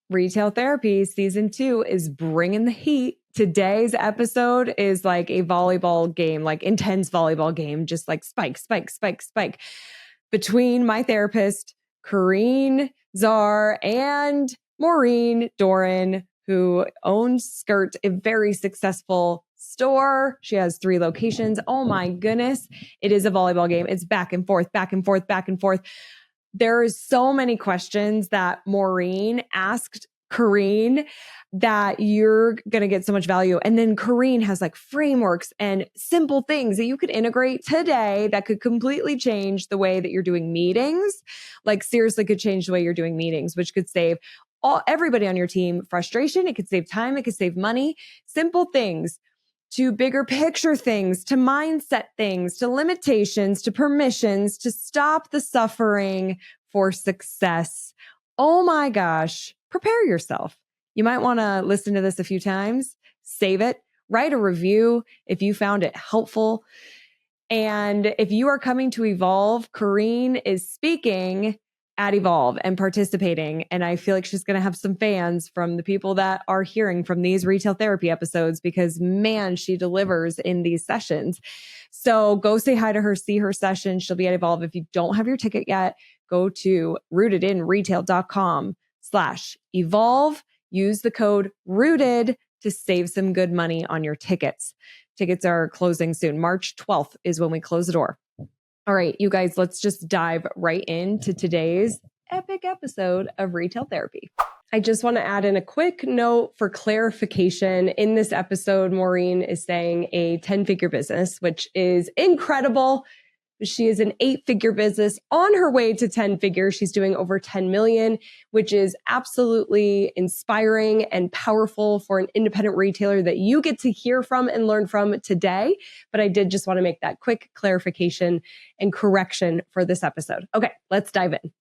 Retail Therapy Season 2 is bringing the heat. Today's episode is like a volleyball game, like intense volleyball game, just like spike, spike, spike, spike. Between my therapist, Kareen Czar, and Maureen Doran, who owns Skirt, a very successful store. She has 3 locations. Oh my goodness. It is a volleyball game. It's back and forth, back and forth, back and forth. There's so many questions that Maureen asked Kareen that you're going to get so much value. And then Kareen has like frameworks and simple things that you could integrate today that could completely change the way that you're doing meetings. Like seriously could change the way you're doing meetings, which could save everybody on your team frustration. It could save time. It could save money. Simple things to bigger picture things, to mindset things, to limitations, to permissions, to stop the suffering for success. Oh my gosh, prepare yourself. You might want to listen to this a few times, save it, write a review if you found it helpful. And if you are coming to Evolve, Kareen is speaking at Evolve and participating. And I feel like she's going to have some fans from the people that are hearing from these retail therapy episodes because man, she delivers in these sessions. So go say hi to her, see her session. She'll be at Evolve. If you don't have your ticket yet, go to rootedinretail.com/evolve. Use the code ROOTED to save some good money on your tickets. Tickets are closing soon. March 12th is when we close the door. All right, you guys, let's just dive right into today's epic episode of Retail Therapy. I just want to add in a quick note for clarification. In this episode, Maureen is saying a 10-figure business, which is incredible. She is an 8-figure business on her way to 10 figures. She's doing over 10 million, which is absolutely inspiring and powerful for an independent retailer that you get to hear from and learn from today. But I did just want to make that quick clarification and correction for this episode. Okay, let's dive in.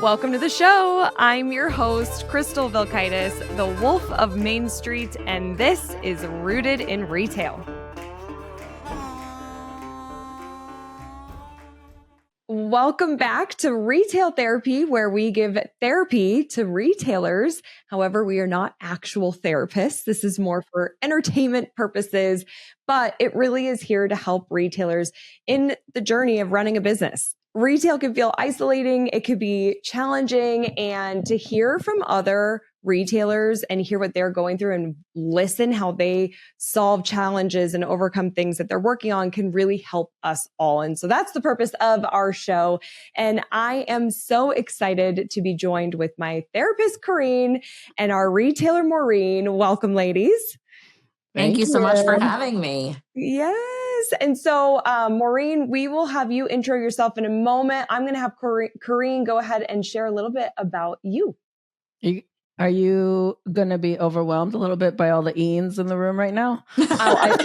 Welcome to the show. I'm your host, Crystal Vilkaitis, the Wolf of Main Street, and this is Rooted in Retail. Welcome back to Retail Therapy, where we give therapy to retailers. However, we are not actual therapists. This is more for entertainment purposes, but it really is here to help retailers in the journey of running a business. Retail can feel isolating. It could be challenging, and to hear from other retailers and hear what they're going through and listen how they solve challenges and overcome things that they're working on can really help us all. And so that's the purpose of our show. And I am so excited to be joined with my therapist, Kareen, and our retailer, Maureen. Welcome, ladies. Thank you so much for having me. Yes. And so, Maureen, we will have you intro yourself in a moment. I'm going to have Kareen go ahead and share a little bit about you. Are you going to be overwhelmed a little bit by all the Ians in the room right now? I'm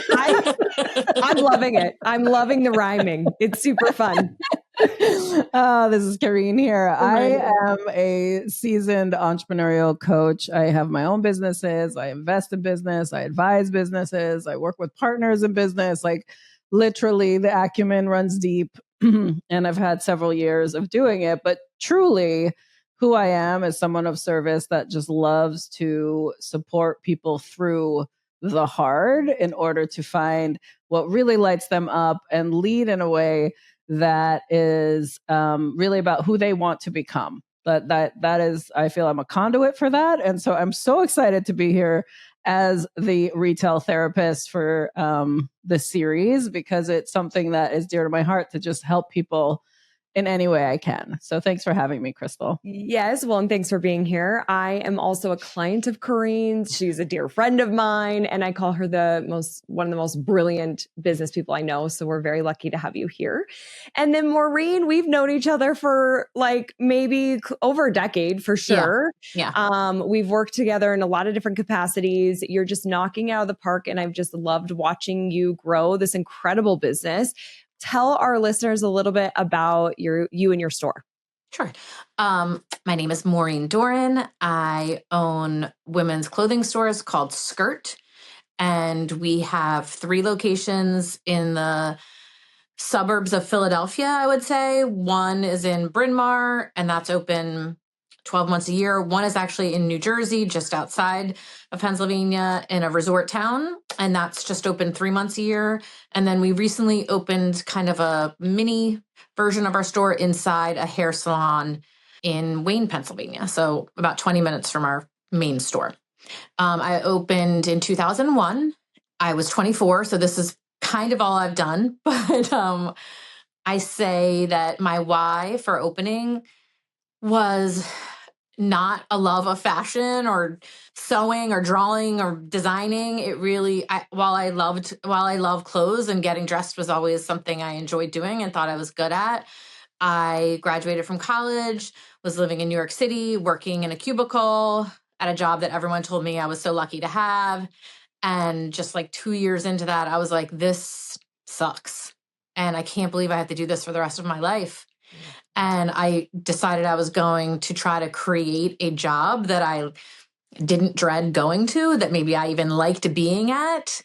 loving it. I'm loving the rhyming. It's super fun. This is Kareen here. I am a seasoned entrepreneurial coach. I have my own businesses. I invest in business. I advise businesses. I work with partners in business. Like literally the acumen runs deep and I've had several years of doing it, but truly who I am is someone of service that just loves to support people through the hard in order to find what really lights them up and lead in a way that is really about who they want to become. That is, I feel I'm a conduit for that. And so I'm so excited to be here as the retail therapist for this series because it's something that is dear to my heart to just help people in any way I can. So thanks for having me, Crystal. Yes. Well, and thanks for being here. I am also a client of Kareen's. She's a dear friend of mine, and I call her one of the most brilliant business people I know. So we're very lucky to have you here. And then Maureen, we've known each other for like maybe over a decade for sure. Yeah. We've worked together in a lot of different capacities. You're just knocking out of the park, and I've just loved watching you grow this incredible business. Tell our listeners a little bit about you and your store. Sure. My name is Maureen Doran. I own women's clothing stores called Skirt, and we have 3 locations in the suburbs of Philadelphia, I would say. One is in Bryn Mawr, and that's open 12 months a year. One is actually in New Jersey, just outside of Pennsylvania, in a resort town, and that's just open 3 months a year. And then we recently opened kind of a mini version of our store inside a hair salon in Wayne, Pennsylvania, so about 20 minutes from our main store. I opened in 2001. I was 24, so this is kind of all I've done. But I say that my why for opening was not a love of fashion or sewing or drawing or designing. It really, while I love clothes and getting dressed was always something I enjoyed doing and thought I was good at. I graduated from college, was living in New York City, working in a cubicle at a job that everyone told me I was so lucky to have. And just like 2 years into that, I was like, this sucks. And I can't believe I have to do this for the rest of my life. And I decided I was going to try to create a job that I didn't dread going to, that maybe I even liked being at,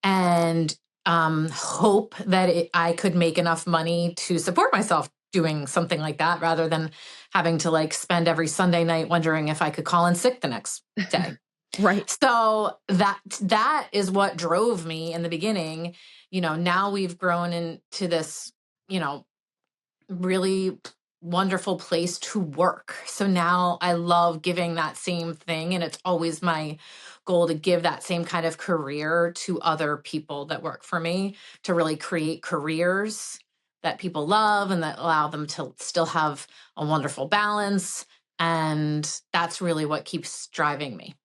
and hope that I could make enough money to support myself doing something like that, rather than having to like spend every Sunday night wondering if I could call in sick the next day. Right. So that is what drove me in the beginning. Now we've grown into this, really wonderful place to work. So now I love giving that same thing. And it's always my goal to give that same kind of career to other people that work for me, to really create careers that people love and that allow them to still have a wonderful balance. And that's really what keeps driving me.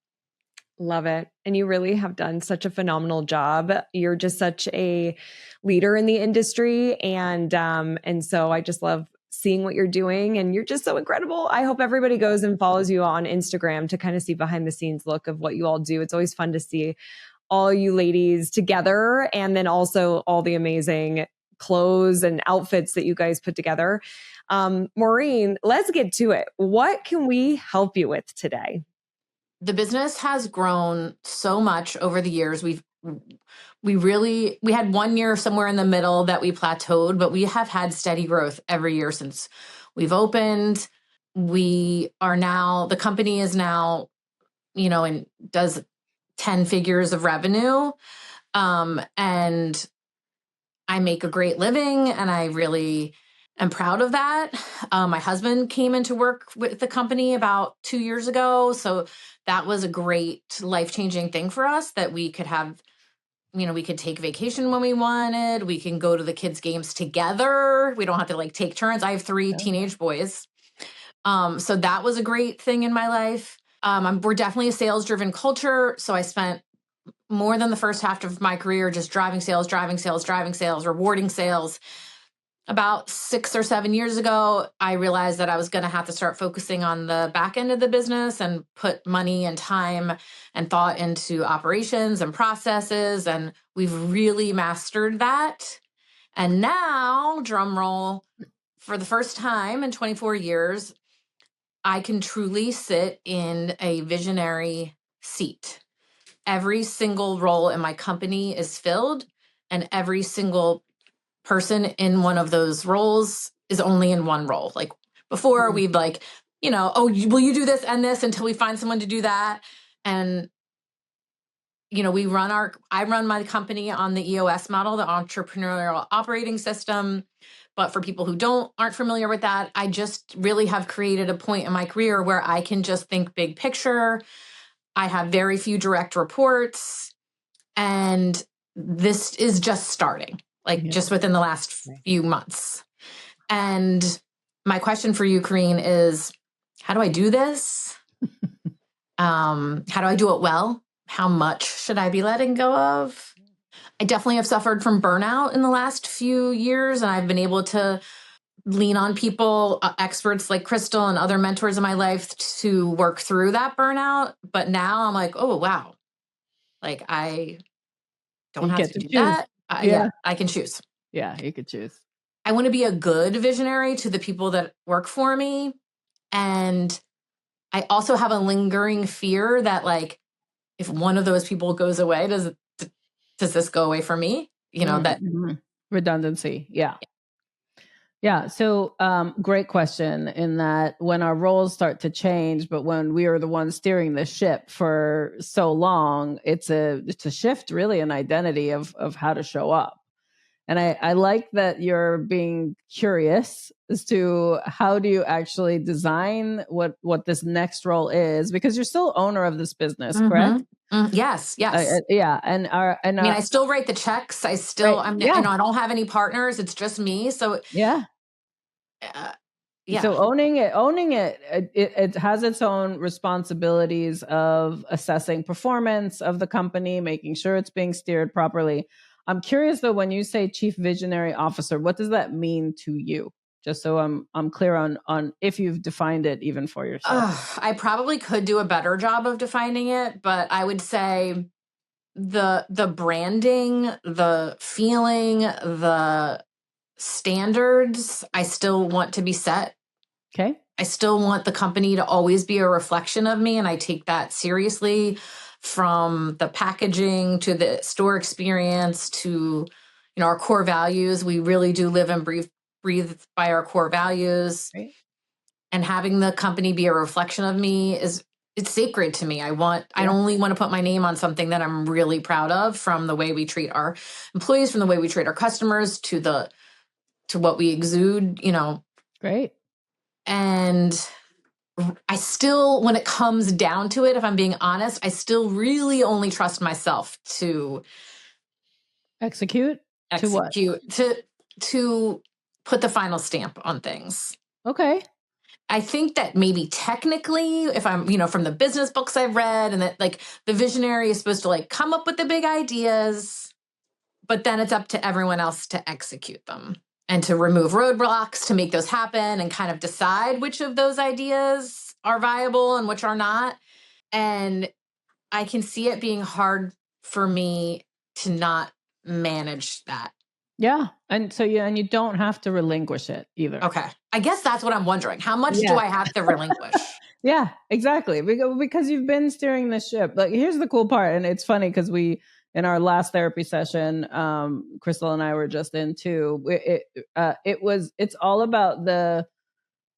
Love it. And you really have done such a phenomenal job. You're just such a leader in the industry. And so I just love seeing what you're doing, and you're just so incredible. I hope everybody goes and follows you on Instagram to kind of see behind the scenes look of what you all do. It's always fun to see all you ladies together, and then also all the amazing clothes and outfits that you guys put together. Maureen, let's get to it. What can we help you with today? The business has grown so much over the years. We had 1 year somewhere in the middle that we plateaued, but we have had steady growth every year since we've opened. The company is now, and does 10 figures of revenue. And I make a great living, and I really am proud of that. My husband came into work with the company about 2 years ago. So that was a great life-changing thing for us, that we could have, we could take vacation when we wanted. We can go to the kids' games together. We don't have to take turns. I have 3 teenage boys. So that was a great thing in my life. We're definitely a sales-driven culture. So I spent more than the first half of my career just driving sales, rewarding sales. About 6 or 7 years ago, I realized that I was going to have to start focusing on the back end of the business and put money and time and thought into operations and processes. And we've really mastered that. And now, drum roll, for the first time in 24 years, I can truly sit in a visionary seat. Every single role in my company is filled, and every single person in one of those roles is only in one role. Like before, we'd will you do this and this until we find someone to do that? And I run my company on the EOS model, the Entrepreneurial Operating System. But for people who aren't familiar with that, I just really have created a point in my career where I can just think big picture. I have very few direct reports, and this is just starting, just within the last few months. And my question for you, Kareen, is how do I do this? How do I do it well? How much should I be letting go of? I definitely have suffered from burnout in the last few years, and I've been able to lean on people, experts like Crystal and other mentors in my life to work through that burnout. But now I'm like, oh, wow. I don't have to do that. I can choose. Yeah, you could choose. I want to be a good visionary to the people that work for me. And I also have a lingering fear that if one of those people goes away, does this go away for me? That Redundancy. Yeah. Yeah. So, great question in that when our roles start to change, but when we are the ones steering the ship for so long, it's a shift really in identity of how to show up. And I like that you're being curious as to how do you actually design what this next role is, because you're still owner of this business, correct? Yes. Yeah. I mean, I still write the checks. I still, right, I don't have any partners. It's just me. So yeah. Yeah. So owning it has its own responsibilities of assessing performance of the company, making sure it's being steered properly. I'm curious though, when you say chief visionary officer, what does that mean to you? Just so I'm clear on if you've defined it even for yourself. I probably could do a better job of defining it, but I would say the branding, the feeling, the standards, I still want to be set. Okay. I still want the company to always be a reflection of me, and I take that seriously, from the packaging to the store experience to our core values. We really do live and breathe by our core values. Right. And having the company be a reflection of me it's sacred to me. I only want to put my name on something that I'm really proud of, from the way we treat our employees, from the way we treat our customers, to what we exude, Great. And I still, when it comes down to it, if I'm being honest, I still really only trust myself to execute to what? To put the final stamp on things. Okay. I think that maybe technically, if I'm, from the business books I've read, and that like the visionary is supposed to like come up with the big ideas, but then it's up to everyone else to execute them and to remove roadblocks to make those happen, and kind of decide which of those ideas are viable and which are not. And I can see it being hard for me to not manage that. Yeah. And so, and you don't have to relinquish it either. Okay. I guess that's what I'm wondering. How much do I have to relinquish? Yeah, exactly. Because you've been steering the ship. Like, here's the cool part. And it's funny because in our last therapy session, Crystal and I were just in too. It's all about the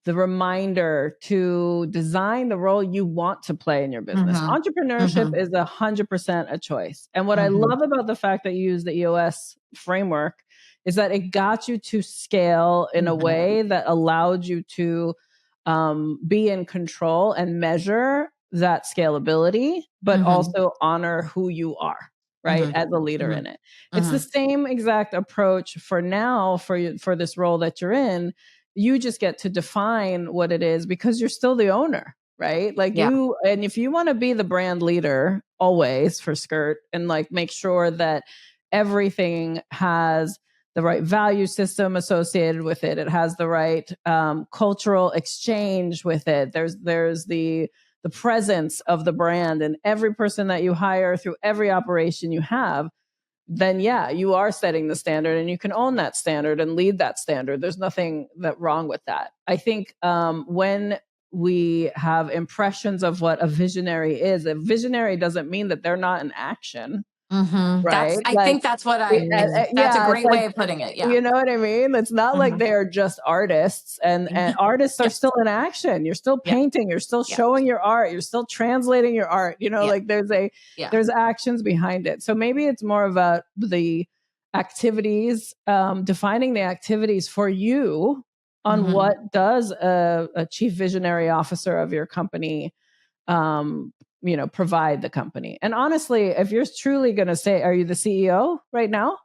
reminder to design the role you want to play in your business. Entrepreneurship is 100% a choice. And what I love about the fact that you use the EOS framework is that it got you to scale in a way that allowed you to be in control and measure that scalability, but also honor who you are, right? As a leader in it. It's the same exact approach for now for this role that you're in. You just get to define what it is because you're still the owner, right? Like and if you want to be the brand leader always for Skirt, and like make sure that everything has the right value system associated with it, it has the right cultural exchange with it. There's the presence of the brand and every person that you hire through every operation you have, then you are setting the standard, and you can own that standard and lead that standard. There's nothing wrong with that. I think when we have impressions of what a visionary is, a visionary doesn't mean that they're not in action. Right. I think that's what that's a great way of putting it. Yeah. You know what I mean? It's not like they are just artists, and artists are still in action. You're still painting, you're still showing your art, you're still translating your art, like there's actions behind it. So maybe it's more about the activities, defining the activities for you on what does a chief visionary officer of your company provide the company. And honestly, if you're truly going to say, are you the CEO right now?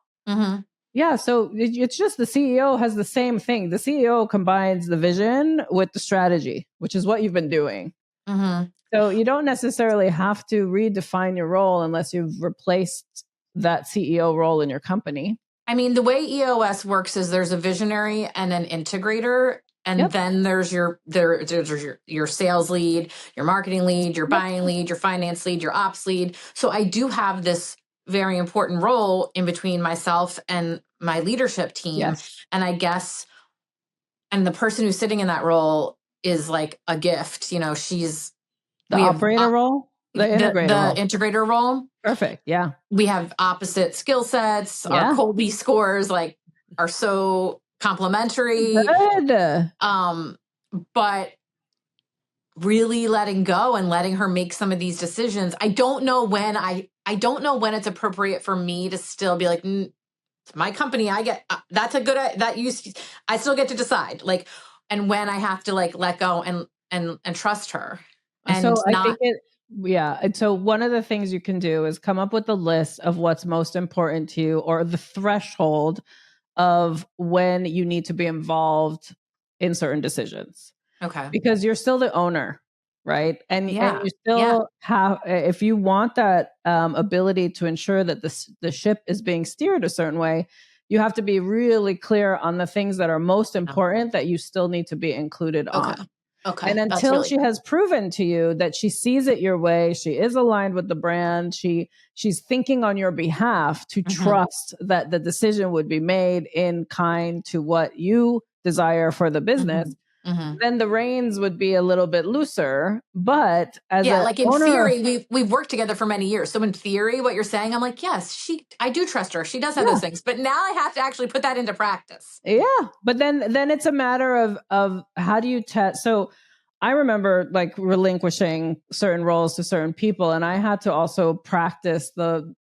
Yeah. So it's just the CEO has the same thing. The CEO combines the vision with the strategy, which is what you've been doing. So you don't necessarily have to redefine your role unless you've replaced that CEO role in your company. I mean, the way EOS works is there's a visionary and an integrator. And then there's your sales lead, your marketing lead, your buying lead, your finance lead, your ops lead. So I do have this very important role in between myself and my leadership team. And I guess, and the person who's sitting in that role is like a gift. She's the operator role, the integrator role. Perfect. Yeah. We have opposite skill sets. Our Colby scores like are so complementary. Good. But really letting go and letting her make some of these decisions. I don't know when it's appropriate for me to still be like, it's my company. I get, that's a good, I still get to decide, like, and when I have to like let go and trust her. And so I think yeah. And so one of the things you can do is come up with a list of what's most important to you, or the threshold of when you need to be involved in certain decisions. Okay. Because you're still the owner, right? And you still have, if you want that ability to ensure that the ship is being steered a certain way, you have to be really clear on the things that are most important that you still need to be included on. Okay. And until she has proven to you that she sees it your way, she is aligned with the brand, she's thinking on your behalf, to trust that the decision would be made in kind to what you desire for the business, then the reins would be a little bit looser. But as like in theory, we've worked together for many years. So in theory, what you're saying, I'm like, yes, I do trust her. She does have those things. But now I have to actually put that into practice. Yeah. But then it's a matter of how do you test? So I remember like relinquishing certain roles to certain people, and I had to also practice the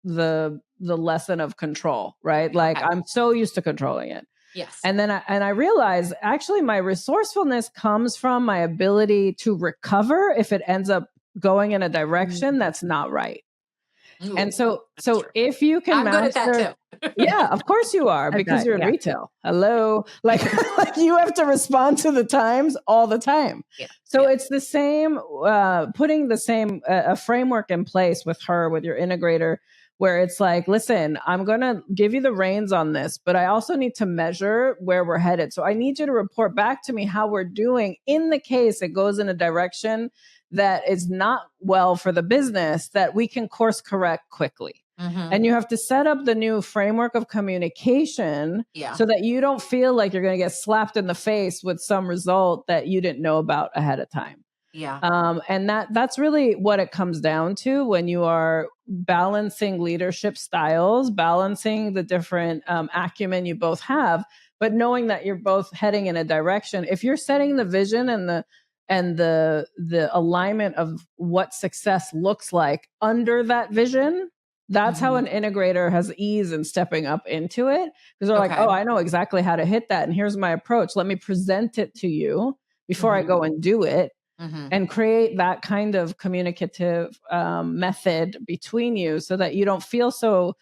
lesson of control, right? Like I'm so used to controlling it. Yes. And then I realized actually my resourcefulness comes from my ability to recover if it ends up going in a direction that's not right. Ooh, and so if you can I'm good at that too. Yeah, of course you are, because you're in retail. Hello. Like you have to respond to the times all the time. Yeah. So it's the same, putting the same a framework in place with her, with your integrator, where it's like, listen, I'm going to give you the reins on this, but I also need to measure where we're headed. So I need you to report back to me how we're doing in the case it goes in a direction that is not well for the business, that we can course correct quickly. And you have to set up the new framework of communication so that you don't feel like you're going to get slapped in the face with some result that you didn't know about ahead of time. Yeah. And that's really what it comes down to when you are balancing leadership styles, balancing the different acumen you both have, but knowing that you're both heading in a direction. If you're setting the vision and the alignment of what success looks like under that vision, that's how an integrator has ease in stepping up into it, because they're like, oh, I know exactly how to hit that. And here's my approach. Let me present it to you before I go and do it. And create that kind of communicative method between you so that you don't feel so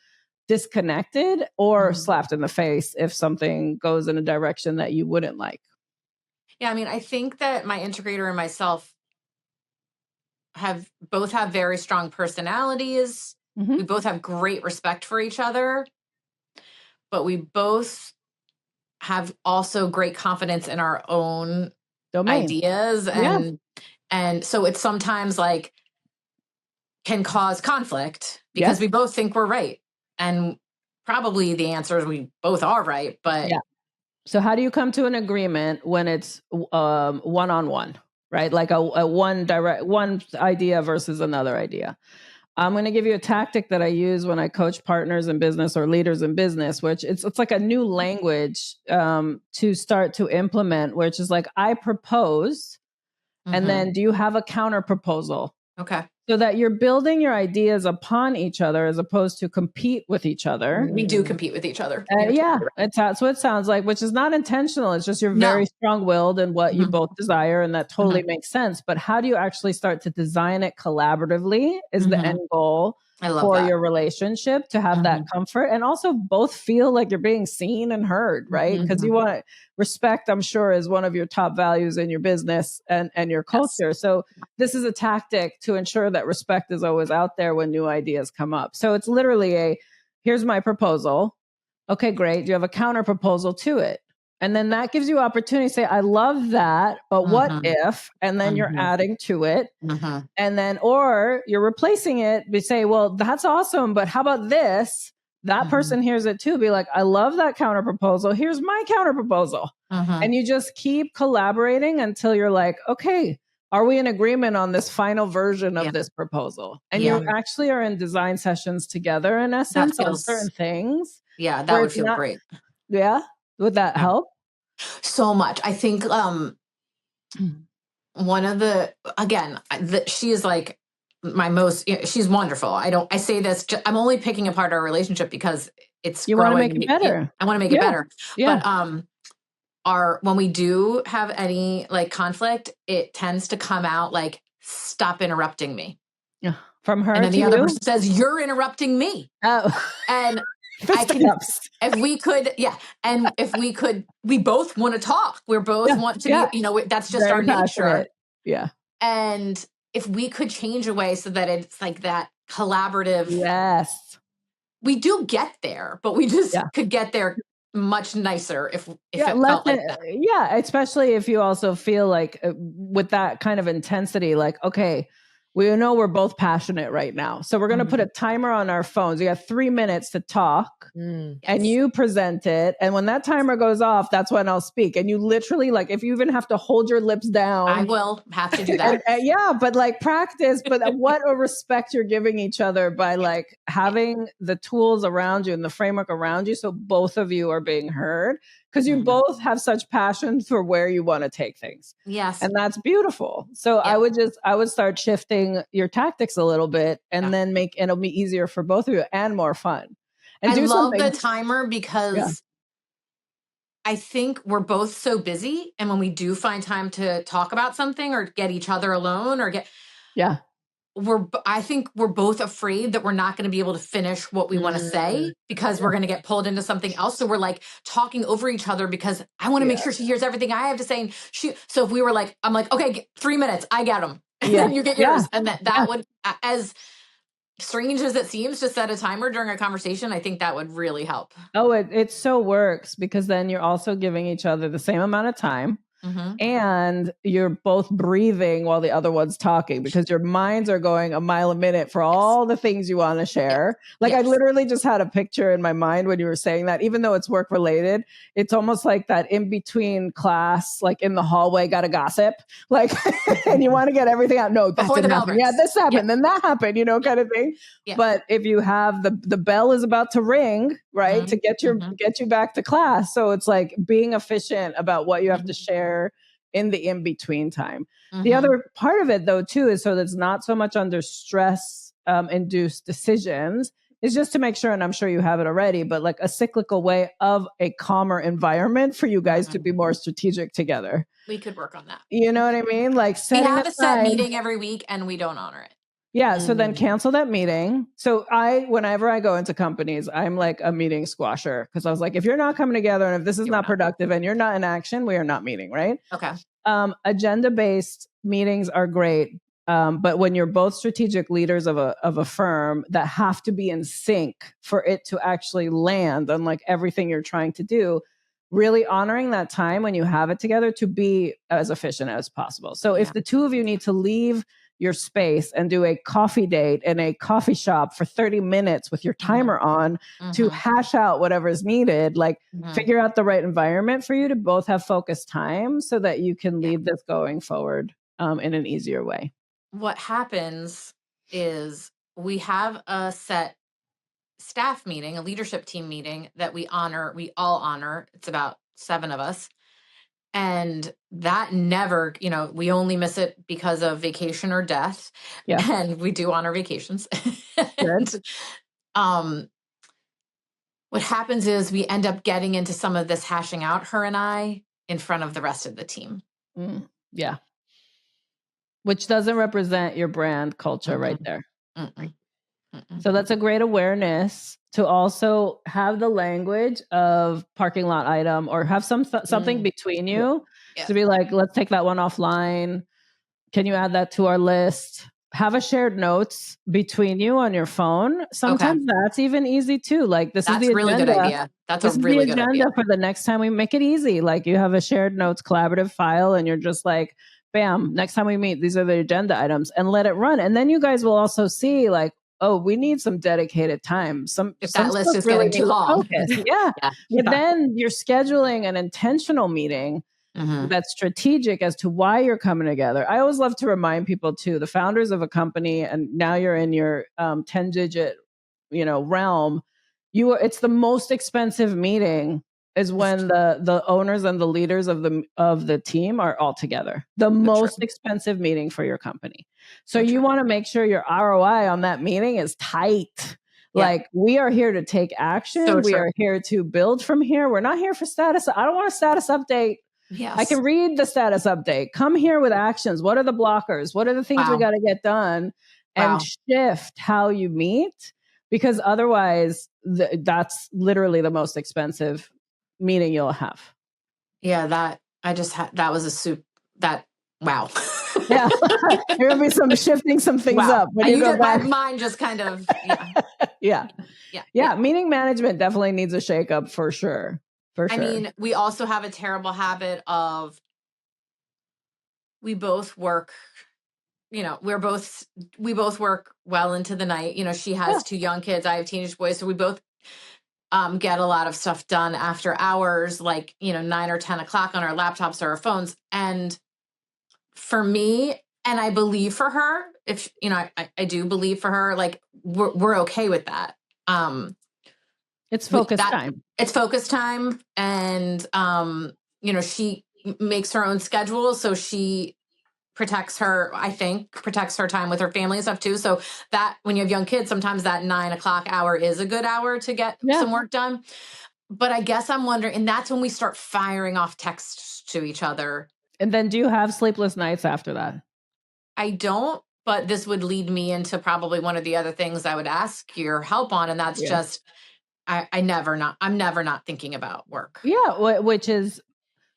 disconnected or slapped in the face if something goes in a direction that you wouldn't like. Yeah, I mean, I think that my integrator and myself both have very strong personalities. We both have great respect for each other, but we both have also great confidence in our own domain ideas. And so it's sometimes like can cause conflict because we both think we're right. And probably the answer is we both are right, but so how do you come to an agreement when it's one-on-one, right? Like a one idea versus another idea. I'm going to give you a tactic that I use when I coach partners in business or leaders in business, which it's like a new language to start to implement, which is like, I propose, and then do you have a counter proposal? Okay. So that you're building your ideas upon each other as opposed to compete with each other. We do compete with each other. That's what it sounds like, which is not intentional. It's just you're very strong-willed in what you both desire, and that totally makes sense. But how do you actually start to design it collaboratively is the end goal for your relationship, to have that comfort and also both feel like you're being seen and heard, right? Because you want to respect, I'm sure, is one of your top values in your business and your culture. So this is a tactic to ensure that respect is always out there when new ideas come up. So it's literally here's my proposal. Okay, great. Do you have a counter proposal to it? And then that gives you opportunity to say, I love that, but what if? And then you're adding to it. And then, or you're replacing it. We say, well, that's awesome, but how about this? That person hears it too. Be like, I love that counter proposal. Here's my counter proposal. And you just keep collaborating until you're like, okay, are we in agreement on this final version of this proposal? And you actually are in design sessions together, in essence, on certain things. Yeah, that would feel great. Yeah. Would that help? So much. I think one of the, again, she is like my most, she's wonderful. I say this, I'm only picking apart our relationship because it's You growing. Want to make it better. I want to make it better. Yeah. But when we do have any like conflict, it tends to come out like, stop interrupting me. Yeah. From her and then to the other you? person says, you're interrupting me. Oh. And if we could, and if we could, we both want to talk. We both want to be, that's just very our nature. Passionate. Yeah. And if we could change a way so that it's like that collaborative. Yes. We do get there, but we just could get there much nicer if it felt like that. Yeah, especially if you also feel like with that kind of intensity, like, okay, we know we're both passionate right now. So we're going to put a timer on our phones. You got 3 minutes to talk and you present it. And when that timer goes off, that's when I'll speak. And you literally, like, if you even have to hold your lips down. I will have to do that. But like practice, but what a respect you're giving each other by like having the tools around you and the framework around you. So both of you are being heard. Because you both have such passion for where you want to take things. Yes. And that's beautiful. So I would start shifting your tactics a little bit and then it'll be easier for both of you and more fun. And I love the timer because I think we're both so busy. And when we do find time to talk about something or get each other alone or I think we're both afraid that we're not going to be able to finish what we want to say because we're going to get pulled into something else. So we're like talking over each other because I want to make sure she hears everything I have to say. And so if we were like, I'm like, okay, 3 minutes, I get them. And then you get yours. And that would, as strange as it seems to set a timer during a conversation, I think that would really help. Oh, it so works because then you're also giving each other the same amount of time. And you're both breathing while the other one's talking because your minds are going a mile a minute for all the things you want to share. Like I literally just had a picture in my mind when you were saying that, even though it's work related, it's almost like that in between class, like in the hallway, got to gossip, like, and you want to get everything out. No, that didn't happen. Yeah, this happened, then that happened, kind of thing. But if you have the bell is about to ring, right, to get you back to class. So it's like being efficient about what you have to share in the in-between time. The other part of it though too is so that's not so much under stress induced decisions is just to make sure, and I'm sure you have it already, but like a cyclical way of a calmer environment for you guys to be more strategic together. We could work on that. You know what I mean? Like we have a set meeting every week and we don't honor it. Yeah. So then cancel that meeting. So whenever I go into companies, I'm like a meeting squasher because I was like, if you're not coming together and if this is not productive and you're not in action, we are not meeting. Right. Okay. Agenda-based meetings are great. But when you're both strategic leaders of a firm that have to be in sync for it to actually land on like everything you're trying to do, really honoring that time when you have it together to be as efficient as possible. So if the two of you need to leave your space and do a coffee date in a coffee shop for 30 minutes with your timer on to hash out whatever is needed, like figure out the right environment for you to both have focused time so that you can lead this going forward in an easier way. What happens is we have a set staff meeting, a leadership team meeting that we all honor. It's about 7 of us. And that never, we only miss it because of vacation or death. Yeah. And we do honor vacations. And, what happens is we end up getting into some of this hashing out, her and I, in front of the rest of the team. Yeah. Which doesn't represent your brand culture right there. So that's a great awareness to also have the language of parking lot item or have something between you to be like, let's take that one offline. Can you add that to our list? Have a shared notes between you on your phone. Sometimes that's even easy too. Like that's is the really agenda. Good idea. That's a really good idea for the next time we make it easy. Like you have a shared notes collaborative file and you're just like, bam, next time we meet, these are the agenda items and let it run. And then you guys will also see like, oh, we need some dedicated time. If that list is really getting too long. But then you're scheduling an intentional meeting that's strategic as to why you're coming together. I always love to remind people too, the founders of a company, and now you're in your 10-digit, realm. It's the most expensive meeting is when the owners and the leaders of the team are all together. The most expensive meeting for your company. So you want to make sure your ROI on that meeting is tight. Yeah. Like, we are here to take action. We are here to build from here. We're not here for status. I don't want a status update. Yes. I can read the status update. Come here with actions. What are the blockers? What are the things we got to get done? And shift how you meet, because otherwise that's literally the most expensive meeting you'll have. Yeah, that was wow. Yeah. There will be some shifting some things up. When my mind just kind of, yeah. Meeting management definitely needs a shakeup for sure. For sure. I mean, we also have a terrible habit of, we both work, we both work well into the night. She has 2 young kids. I have teenage boys. So we both get a lot of stuff done after hours, like, 9 or 10 o'clock on our laptops or our phones. And for me, and I believe for her, if, I do believe for her, like, we're okay with that. It's focus time. It's focus time. And, she makes her own schedule. So she protects her time with her family and stuff too. So that when you have young kids, sometimes that 9 o'clock hour is a good hour to get some work done. But I guess I'm wondering, and that's when we start firing off texts to each other. And then do you have sleepless nights after that? I don't, but this would lead me into probably one of the other things I would ask your help on. And that's just, I'm never not thinking about work. Yeah. Which is,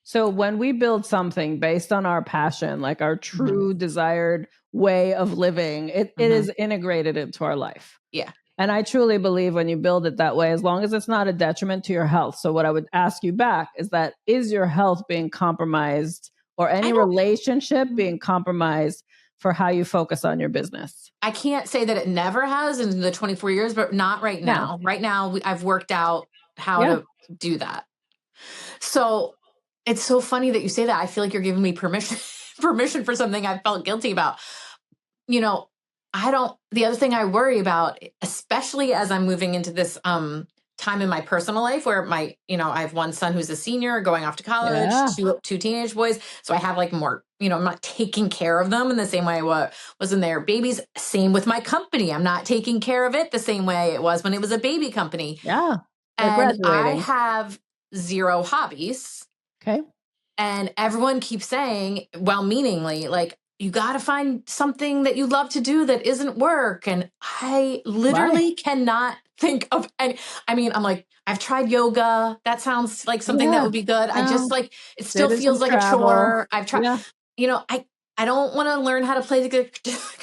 so when we build something based on our passion, like our true desired way of living, it is integrated into our life. Yeah. And I truly believe when you build it that way, as long as it's not a detriment to your health. So what I would ask you back is your health being compromised, or any relationship being compromised for how you focus on your business? I can't say that it never has in the 24 years, but not right now. Right now, I've worked out how to do that. So it's so funny that you say that. I feel like you're giving me permission for something I felt guilty about. The other thing I worry about, especially as I'm moving into this time in my personal life where I have one son who's a senior going off to college, two teenage boys. So I have like more, I'm not taking care of them in the same way I was when they were babies. Same with my company. I'm not taking care of it the same way it was when it was a baby company. Yeah. And I have 0 hobbies. Okay. And everyone keeps saying, well-meaningly, like, you got to find something that you love to do that isn't work. And I literally cannot think of any. I mean, I'm like, I've tried yoga. That sounds like something that would be good. I just like, it still feels like a chore. I've tried, I don't want to learn how to play the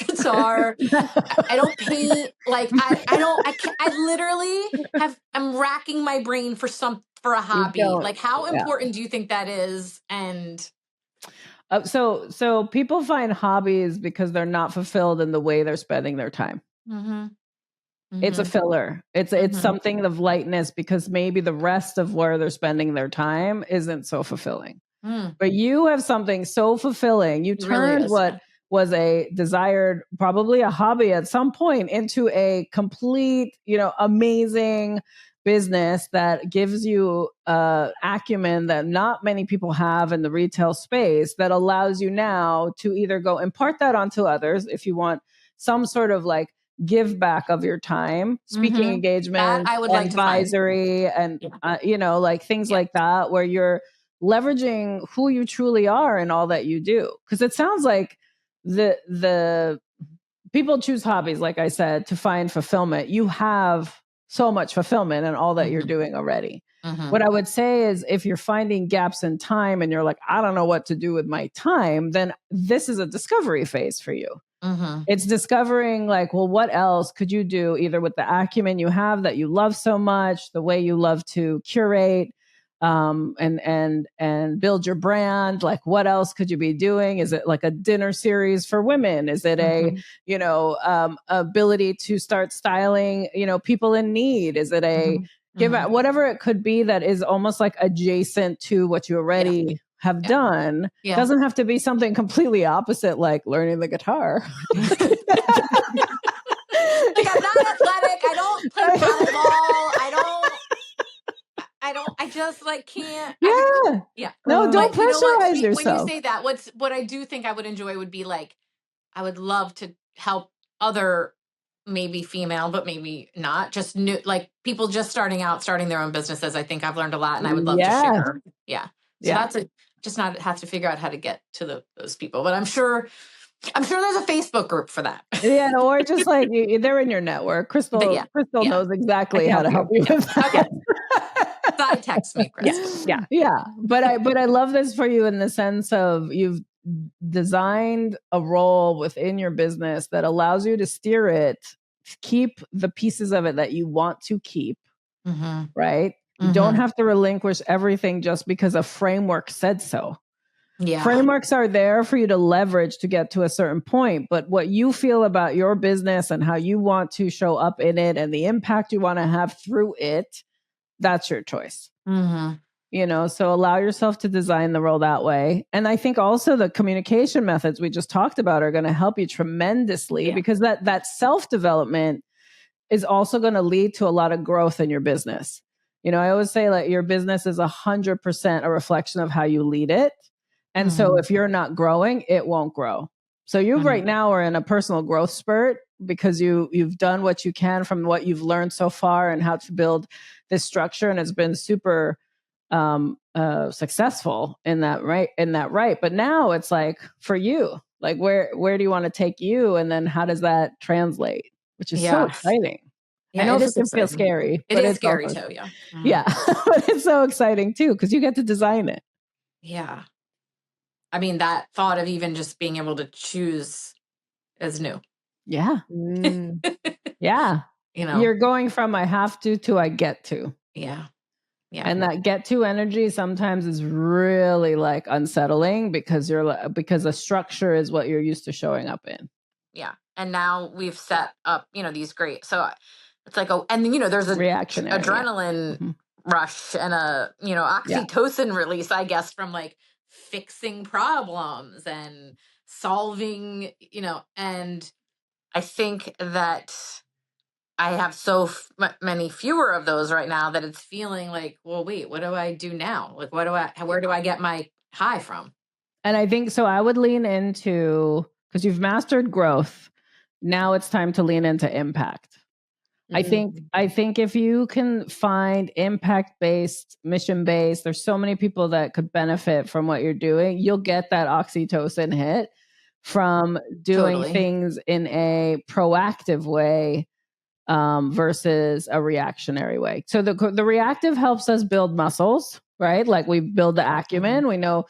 guitar. I don't paint. Like, I literally I'm racking my brain for a hobby. Like, how important do you think that is? And so people find hobbies because they're not fulfilled in the way they're spending their time. It's a filler. It's something of lightness because maybe the rest of where they're spending their time isn't so fulfilling. But you have something so fulfilling. You turned what was a desired, probably a hobby at some point, into a complete, amazing business that gives you acumen that not many people have in the retail space, that allows you now to either go impart that onto others if you want some sort of like give back of your time, speaking engagement, advisory, and like things like that, where you're leveraging who you truly are and all that you do. Because it sounds like the people choose hobbies, like I said, to find fulfillment. You have so much fulfillment in all that you're doing already. What I would say is, if you're finding gaps in time and you're like, I don't know what to do with my time, then this is a discovery phase for you. It's discovering like, well, what else could you do, either with the acumen you have that you love so much, the way you love to curate, and build your brand. Like, what else could you be doing? Is it like a dinner series for women? Is it a, ability to start styling, people in need? Is it a give out, whatever it could be that is almost like adjacent to what you already have done? Doesn't have to be something completely opposite, like learning the guitar. Like, I'm not athletic. I don't play volleyball. I just like can't. Yeah. No, don't But you know what? pressurize When you yourself. say that, what I do think I would enjoy would be like, I would love to help other, maybe female, but maybe not, just new, like people just starting their own businesses. I think I've learned a lot, and I would love to share. Yeah. So that's just not have to figure out how to get to those people. But I'm sure there's a Facebook group for that. Yeah, or just like they're in your network. Crystal knows exactly how to help you with that. Okay. Side text me, Crystal. Yeah. But I love this for you in the sense of you've designed a role within your business that allows you to steer it, keep the pieces of it that you want to keep, right? You don't have to relinquish everything just because a framework said so. Yeah. Frameworks are there for you to leverage to get to a certain point, but what you feel about your business and how you want to show up in it and the impact you want to have through it, that's your choice. You know, so allow yourself to design the role that way. And I think also the communication methods we just talked about are going to help you tremendously because that self-development is also going to lead to a lot of growth in your business. You know, I always say like your business is 100% a reflection of how you lead it. And so if you're not growing, it won't grow. So you right now are in a personal growth spurt because you've done what you can from what you've learned so far and how to build this structure. And it's been super successful in that, right? But now it's like for you, like where do you want to take you? And then how does that translate? Which is so exciting. I know it can feel scary. It is scary too, yeah. Yeah. But it's so exciting too, because you get to design it. Yeah. I mean, that thought of even just being able to choose is new. Yeah. Yeah. You know, you're going from I have to I get to. Yeah. Yeah. And that get to energy sometimes is really like unsettling because because a structure is what you're used to showing up in. Yeah. And now we've set up, these great, so it's like, and there's a reactionary adrenaline rush and a, oxytocin release, I guess, from like fixing problems and solving, and I think that I have so many fewer of those right now that it's feeling like, well, wait, what do I do now? Like, where do I get my high from? And I think, so I would lean into, because you've mastered growth. Now it's time to lean into impact. I think if you can find impact-based, mission-based, there's so many people that could benefit from what you're doing. You'll get that oxytocin hit from doing things in a proactive way versus a reactionary way. So the reactive helps us build muscles, right? Like we build the acumen. We know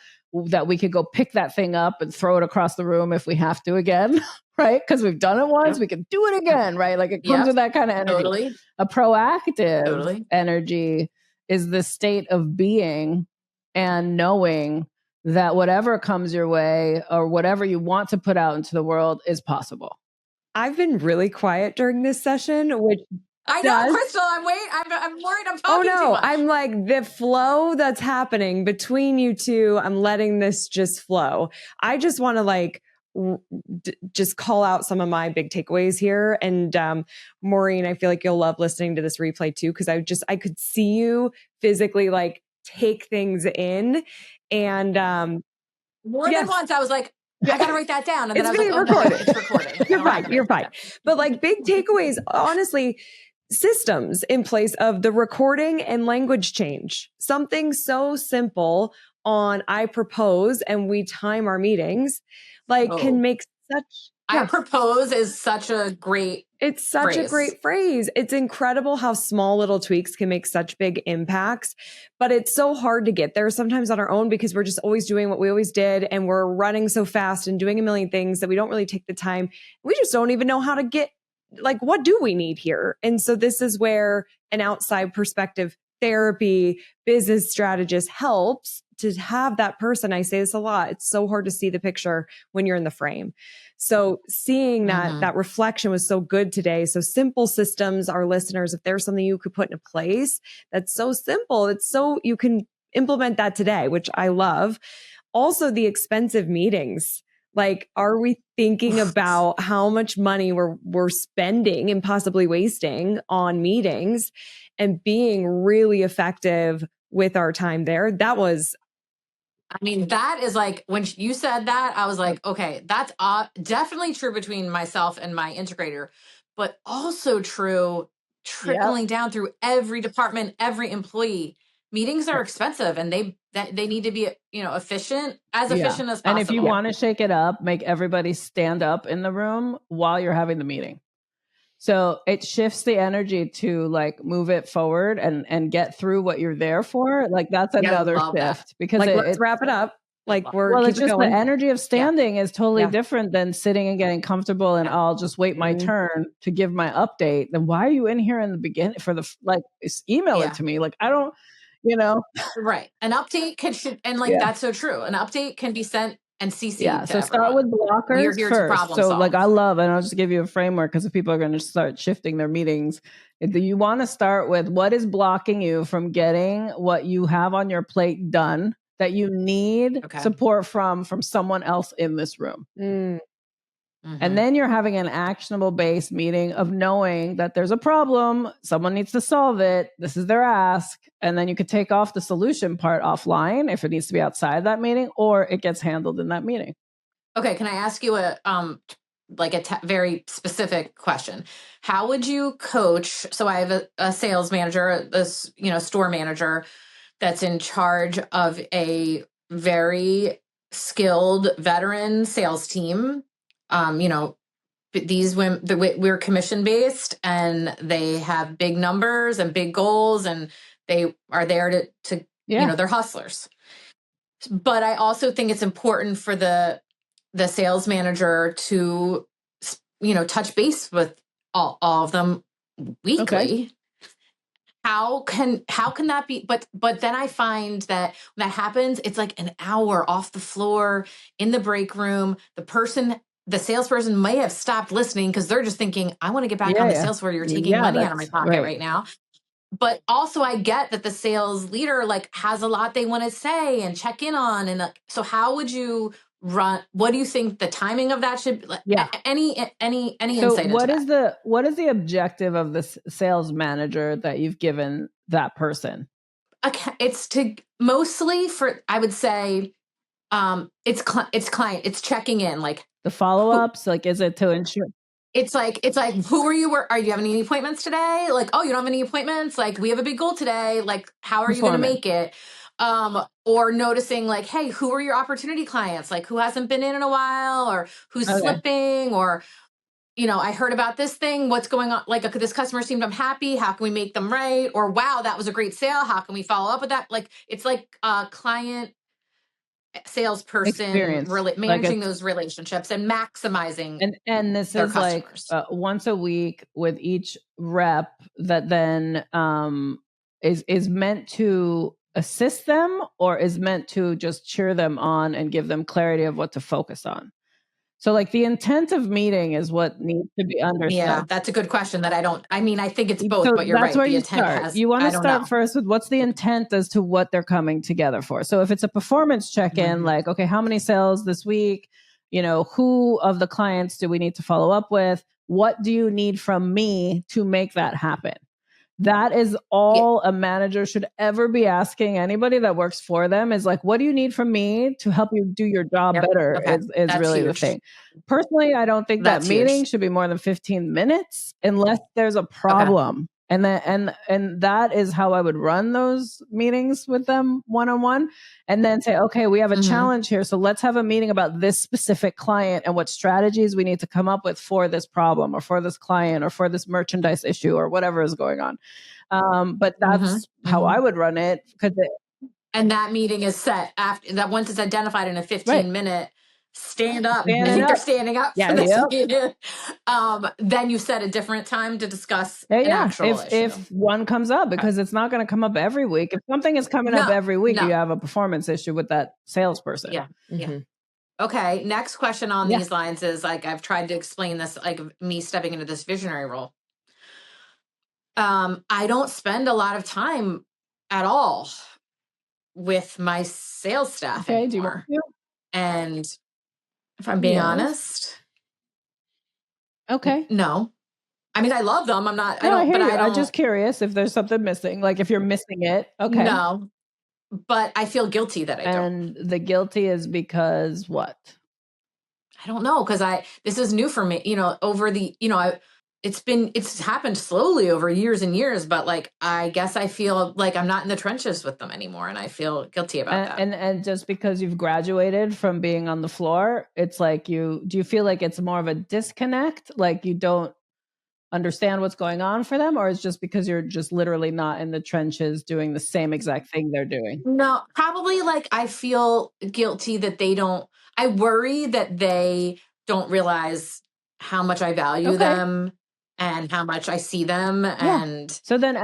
that we could go pick that thing up and throw it across the room if we have to again, right? Because we've done it once, we can do it again, right? Like it comes with that kind of energy. A proactive energy is the state of being and knowing that whatever comes your way or whatever you want to put out into the world is possible. I've been really quiet during this session, which I know, Crystal, I'm worried I'm talking too much. I'm like, the flow that's happening between you two, I'm letting this just flow. I just want to like just call out some of my big takeaways here. And Maureen, I feel like you'll love listening to this replay too, because I could see you physically like take things in. And more than once I was like, I got to write that down. And then I was like, recorded. It's recorded. You're fine. But like big takeaways, honestly, systems in place of the recording and language change. Something so simple on I propose and we time our meetings, like can make such... I propose is such a great It's such a great phrase. It's incredible how small little tweaks can make such big impacts, but it's so hard to get there sometimes on our own because we're just always doing what we always did and we're running so fast and doing a million things that we don't really take the time. We just don't even know how to get, like, what do we need here? And so this is where an outside perspective, therapy, business strategist helps to have that person. I say this a lot. It's so hard to see the picture when you're in the frame. So seeing that reflection was so good today. So simple systems, our listeners, if there's something you could put into place that's so simple, it's so you can implement that today, which I love. Also the expensive meetings. Like, are we thinking about how much money we're spending and possibly wasting on meetings and being really effective with our time there. That was, I mean, that is like, when you said that, I was like, okay, that's definitely true between myself and my integrator, but also true trickling down through every department, every employee. Meetings are expensive, and they need to be, efficient as possible. And if you want to shake it up, make everybody stand up in the room while you're having the meeting. So it shifts the energy to like move it forward and get through what you're there for. Like that's another shift because like, let's wrap it up. Like it's just the energy of standing is totally different than sitting and getting comfortable and I'll just wait my turn to give my update. Then why are you in here in the beginning for the, like, email it to me? Like, I don't, Right. An update that's so true. An update can be sent and CC'd to so start with blockers We're here first. to problem so solve. Like I love, and I'll just give you a framework because if people are going to start shifting their meetings, you want to start with what is blocking you from getting what you have on your plate done that you need support from someone else in this room. And then you're having an actionable based meeting of knowing that there's a problem, someone needs to solve it, this is their ask, and then you could take off the solution part offline if it needs to be outside that meeting, or it gets handled in that meeting. Okay, can I ask you a very specific question? How would you coach? So I have a sales manager, this store manager that's in charge of a very skilled veteran sales team. These women, we're commission based, and they have big numbers and big goals, and they are there to they're hustlers. But I also think it's important for the sales manager to touch base with all of them weekly. How can that be? But then I find that when that happens, it's like an hour off the floor in the break room. The salesperson may have stopped listening because they're just thinking, I want to get back on the sales floor. You're taking money out of my pocket right now. But also I get that the sales leader has a lot they want to say and check in on. And so how would you run? What do you think the timing of that should be? Any insight into that? What is the objective of the sales manager that you've given that person? Okay, it's to mostly for, I would say, it's client, it's checking in, like the follow-ups, is it to ensure? It's like, who are you? Are you having any appointments today? Like, oh, you don't have any appointments? Like, we have a big goal today. Like, how are you going to make it? Or noticing hey, who are your opportunity clients? Like, who hasn't been in a while, or who's slipping, or, I heard about this thing. What's going on? Like, this customer seemed unhappy. How can we make them right? Or, wow, that was a great sale. How can we follow up with that? Like, it's like client salesperson managing those relationships and maximizing. And this is customers. Once a week with each rep that then is meant to assist them or is meant to just cheer them on and give them clarity of what to focus on. So the intent of meeting is what needs to be understood. Yeah, that's a good question that I think it's both, but you're right. That's where you start. You want to start first with what's the intent as to what they're coming together for. So if it's a performance check-in, okay, how many sales this week? Who of the clients do we need to follow up with? What do you need from me to make that happen? That is all a manager should ever be asking anybody that works for them is what do you need from me to help you do your job better is really the thing. Personally, I don't think that meeting should be more than 15 minutes unless there's a problem. And that is how I would run those meetings with them one-on-one, and then say, okay, we have a challenge here. So let's have a meeting about this specific client and what strategies we need to come up with for this problem or for this client or for this merchandise issue or whatever is going on. But that's how I would run it. And that meeting is set after that. Once it's identified in a 15-minute stand up. I think they're standing up for this meeting. Then you set a different time to discuss an actual issue. If one comes up, because it's not going to come up every week. If something is coming up every week, you have a performance issue with that salesperson. Yeah. Okay. Next question on these lines is I've tried to explain this, me stepping into this visionary role. I don't spend a lot of time at all with my sales staff anymore. Do you want to? And if I'm being honest. Okay. No. I mean, I love them. I'm not, I'm just curious if there's something missing. If you're missing it. Okay. No. but I feel guilty that I don't. And the guilty is because what? I don't know, because this is new for me, over the, it's happened slowly over years and years, but like, I guess I feel like I'm not in the trenches with them anymore. And I feel guilty about that. And just because you've graduated from being on the floor, it's like do you feel like it's more of a disconnect? Like you don't understand what's going on for them, or it's just because you're just literally not in the trenches doing the same exact thing they're doing? No, probably like I feel guilty that I worry that they don't realize how much I value them and how much I see them. Yeah. And so then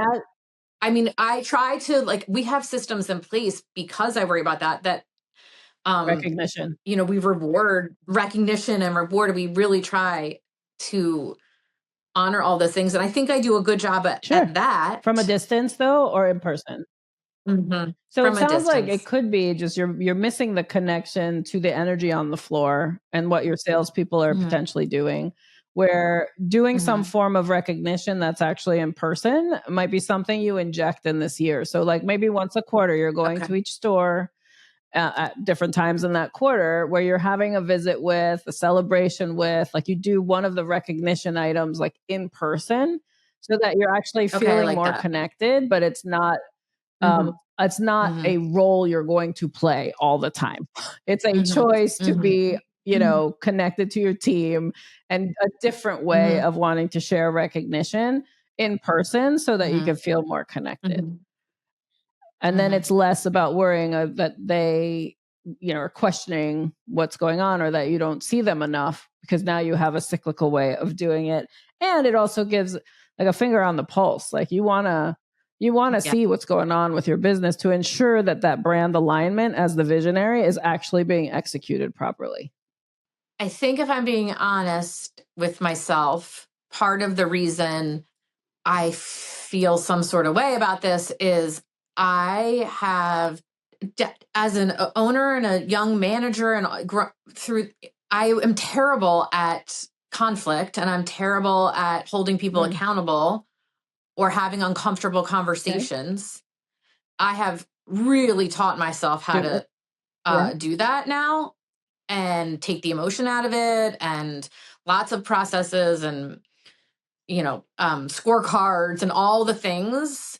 I mean, I try to we have systems in place because I worry about that recognition. We reward recognition and reward. We really try to honor all the things. And I think I do a good job at that. From a distance though, or in person? Mm-hmm. So it sounds like it could be just you're missing the connection to the energy on the floor and what your salespeople are potentially doing. Where doing some form of recognition that's actually in person might be something you inject in this year. So like maybe once a quarter, you're going to each store at different times in that quarter where you're having a visit with, a celebration with, like you do one of the recognition items like in person so that you're actually feeling more connected, but it's not a role you're going to play all the time. It's a choice to be, connected to your team and a different way of wanting to share recognition in person so that you can feel more connected. And then it's less about worrying that they, are questioning what's going on or that you don't see them enough, because now you have a cyclical way of doing it. And it also gives like a finger on the pulse. Like you want to see what's going on with your business to ensure that brand alignment as the visionary is actually being executed properly. I think if I'm being honest with myself, part of the reason I feel some sort of way about this is I have, as an owner and a young manager and I am terrible at conflict, and I'm terrible at holding people accountable or having uncomfortable conversations. I have really taught myself how to do that now and take the emotion out of it, and lots of processes and, scorecards and all the things.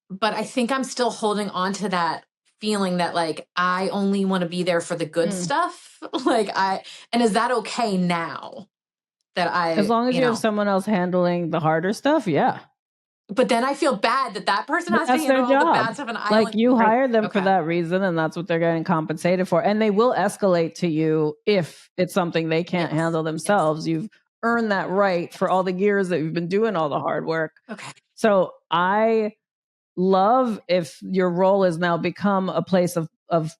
But I think I'm still holding on to that feeling that like, I only want to be there for the good stuff. And is that okay now that as long as you have someone else handling the harder stuff? Yeah. But then I feel bad that person has to handle all the bad stuff. And you hired them for that reason, and that's what they're getting compensated for. And they will escalate to you if it's something they can't handle themselves. You've earned that right for all the years that you've been doing all the hard work. Okay. So I love if your role has now become a place of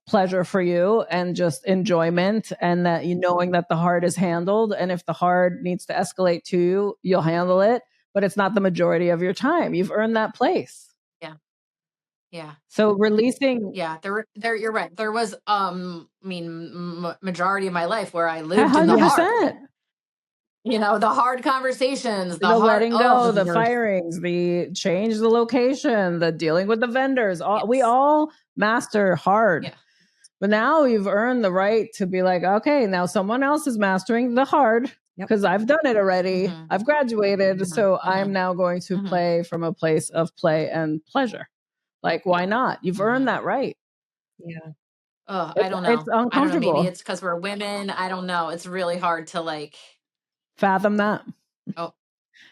pleasure for you and just enjoyment, and that knowing that the hard is handled. And if the hard needs to escalate to you, you'll handle it. But it's not the majority of your time. You've earned that place. Yeah. Yeah. So releasing. Yeah. There, you're right. There was, majority of my life where I lived 100%. In the hard. The hard conversations, the hard, letting go, the firings, the change the location, the dealing with the vendors. We all master hard. Yeah. But now you've earned the right to be like, okay, now someone else is mastering the hard. Because I've done it already. I've graduated. So I'm now going to play from a place of play and pleasure. Like, why not? You've earned that right. Yeah. Oh, I don't know. It's uncomfortable. I don't know, maybe it's because we're women. I don't know. It's really hard to fathom that. Oh.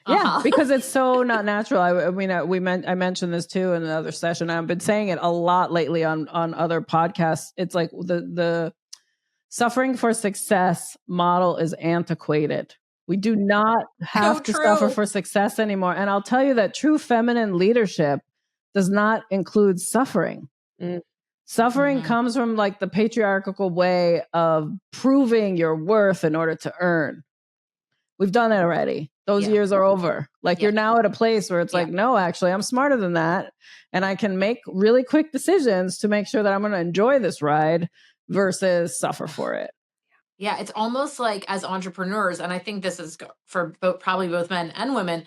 Yeah, because it's so not natural. I mentioned this too in another session. I've been saying it a lot lately on other podcasts. It's like the suffering for success model is antiquated. We do not have to suffer for success anymore. And I'll tell you that true feminine leadership does not include suffering. Suffering comes from the patriarchal way of proving your worth in order to earn. We've done it already. Those years are over. You're now at a place where it's no, actually, I'm smarter than that. And I can make really quick decisions to make sure that I'm going to enjoy this ride versus suffer for it. Yeah, it's almost like as entrepreneurs, and I think this is for probably both men and women,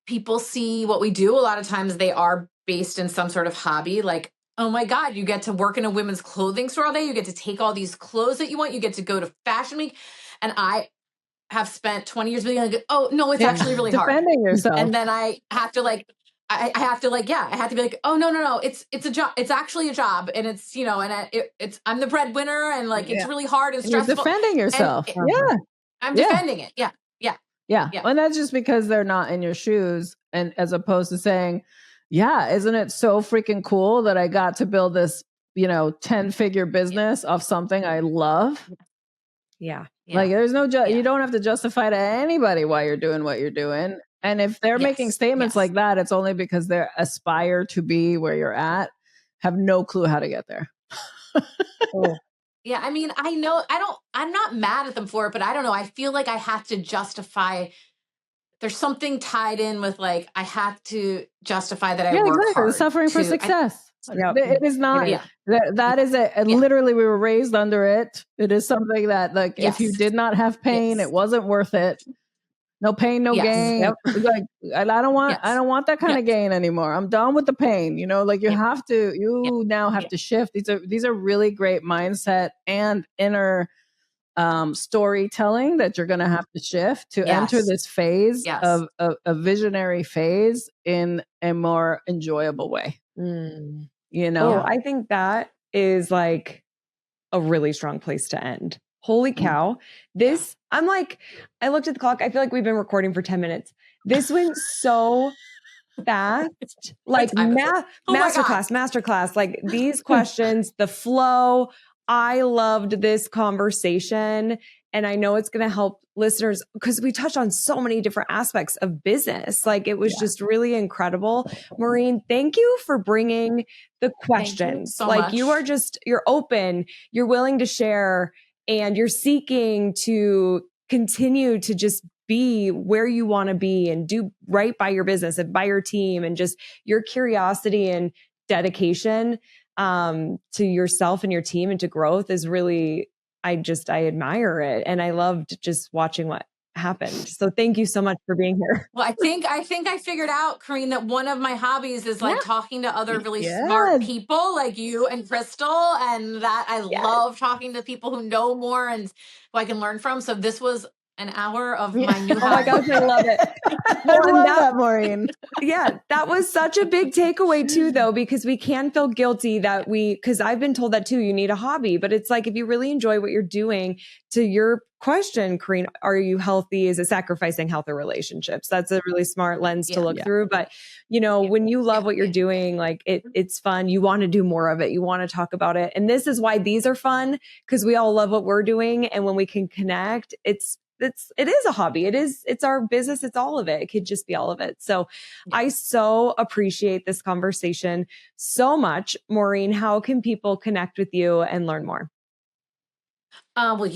people see what we do. A lot of times they are based in some sort of hobby. Like oh my God, you get to work in a women's clothing store all day. You get to take all these clothes that you want. You get to go to Fashion Week. And I have spent 20 years being like, oh no, it's actually really hard. Defending yourself. And then I have to like, I have to be like, oh no, it's a job. It's actually a job, and it's, you know, and it's I'm the breadwinner, and like it's really hard and stressful. You're defending yourself. I'm defending it. Yeah. And that's just because they're not in your shoes, and as opposed to saying, yeah, isn't it so freaking cool that I got to build this, 10-figure business off something I love? Yeah. Like there's no, you don't have to justify to anybody why you're doing what you're doing. And if they're making statements like that, it's only because they aspire to be where you're at, have no clue how to get there. Yeah. I mean, I'm not mad at them for it, but I don't know. I feel like I have to justify. There's something tied in with like, I have to justify that I work hard. Suffering for success. It is not, that is literally we were raised under it. It is something that like, if you did not have pain, it wasn't worth it. No pain, no gain. Like, I don't want that kind of gain anymore. I'm done with the pain. Like you have to, now have to shift. These are really great mindset and inner storytelling that you're going to have to shift to enter this phase of a visionary phase in a more enjoyable way. I think that is like a really strong place to end. Holy cow. I'm like, I looked at the clock. I feel like we've been recording for 10 minutes. This went so fast. Like masterclass. Like these questions, the flow. I loved this conversation. And I know it's going to help listeners because we touched on so many different aspects of business. Like it was just really incredible. Maureen, thank you for bringing the questions. So much. You're open, you're willing to share, and you're seeking to continue to just be where you want to be and do right by your business and by your team, and just your curiosity and dedication to yourself and your team and to growth is really, I admire it. And I loved just watching what happened. So thank you so much for being here. Well, I think I figured out, Kareen, that one of my hobbies is like talking to other really smart people like you and Crystal, and that I love talking to people who know more and who I can learn from. So this was an hour of my new hobby. Oh my gosh, I love it. I love that, Maureen. Yeah, that was such a big takeaway too, though, because we can feel guilty that because I've been told that too, you need a hobby, but it's like, if you really enjoy what you're doing, to your question, Kareen, are you healthy? Is it sacrificing health or relationships? That's a really smart lens to look through. But, when you love what you're doing, like it's fun. You want to do more of it. You want to talk about it. And this is why these are fun, because we all love what we're doing. And when we can connect, it is a hobby. It's our business. It's all of it. It could just be all of it. So I so appreciate this conversation so much. Maureen, how can people connect with you and learn more? Well,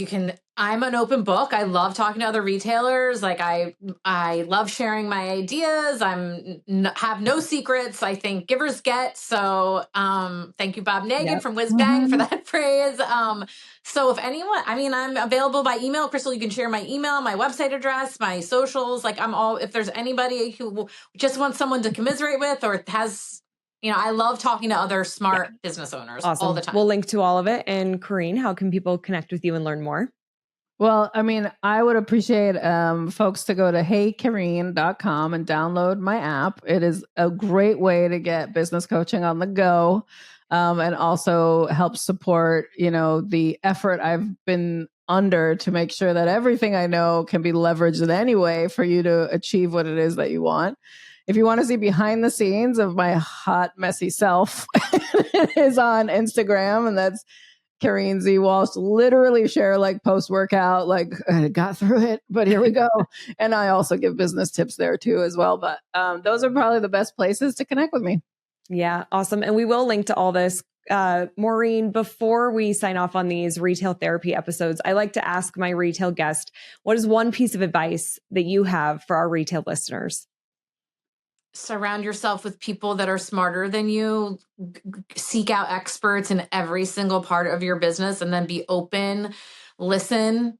I'm an open book. I love talking to other retailers. Like I love sharing my ideas. Have no secrets. I think givers get. So, thank you, Bob Nagin from Whiz Bang for that phrase. So if anyone, I'm available by email. Crystal, you can share my email, my website address, my socials. Like if there's anybody who just wants someone to commiserate with or has, I love talking to other smart business owners all the time. We'll link to all of it. And Kareen, how can people connect with you and learn more? Well, I would appreciate folks to go to heykareen.com and download my app. It is a great way to get business coaching on the go, and also help support, the effort I've been under to make sure that everything I know can be leveraged in any way for you to achieve what it is that you want. If you want to see behind the scenes of my hot, messy self, it is on Instagram, and that's Kareen Z. Walsh. Literally share like post-workout, like I got through it, but here we go. And I also give business tips there too as well. But those are probably the best places to connect with me. Yeah, awesome. And we will link to all this. Maureen, before we sign off on these retail therapy episodes, I like to ask my retail guest, what is one piece of advice that you have for our retail listeners? Surround yourself with people that are smarter than you. Seek out experts in every single part of your business, and then be open, listen,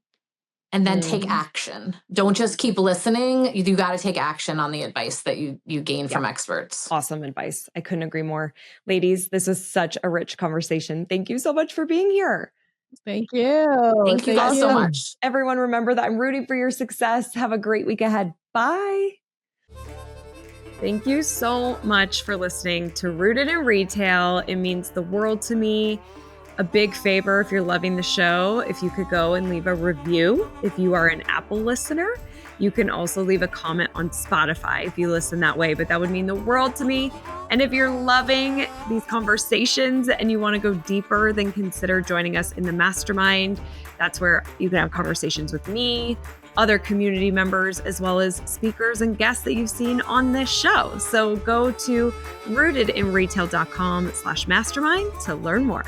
and then take action. Don't just keep listening. You got to take action on the advice that you gain from experts. Awesome advice. I couldn't agree more. Ladies, this was such a rich conversation. Thank you so much for being here. Thank you. Thank you guys so much. Everyone, remember that I'm rooting for your success. Have a great week ahead. Bye. Thank you so much for listening to Rooted in Retail. It means the world to me. A big favor, if you're loving the show, if you could go and leave a review. If you are an Apple listener, you can also leave a comment on Spotify if you listen that way, but that would mean the world to me. And if you're loving these conversations and you want to go deeper, then consider joining us in the mastermind. That's where you can have conversations with me, other community members, as well as speakers and guests that you've seen on this show. So go to rootedinretail.com/mastermind to learn more.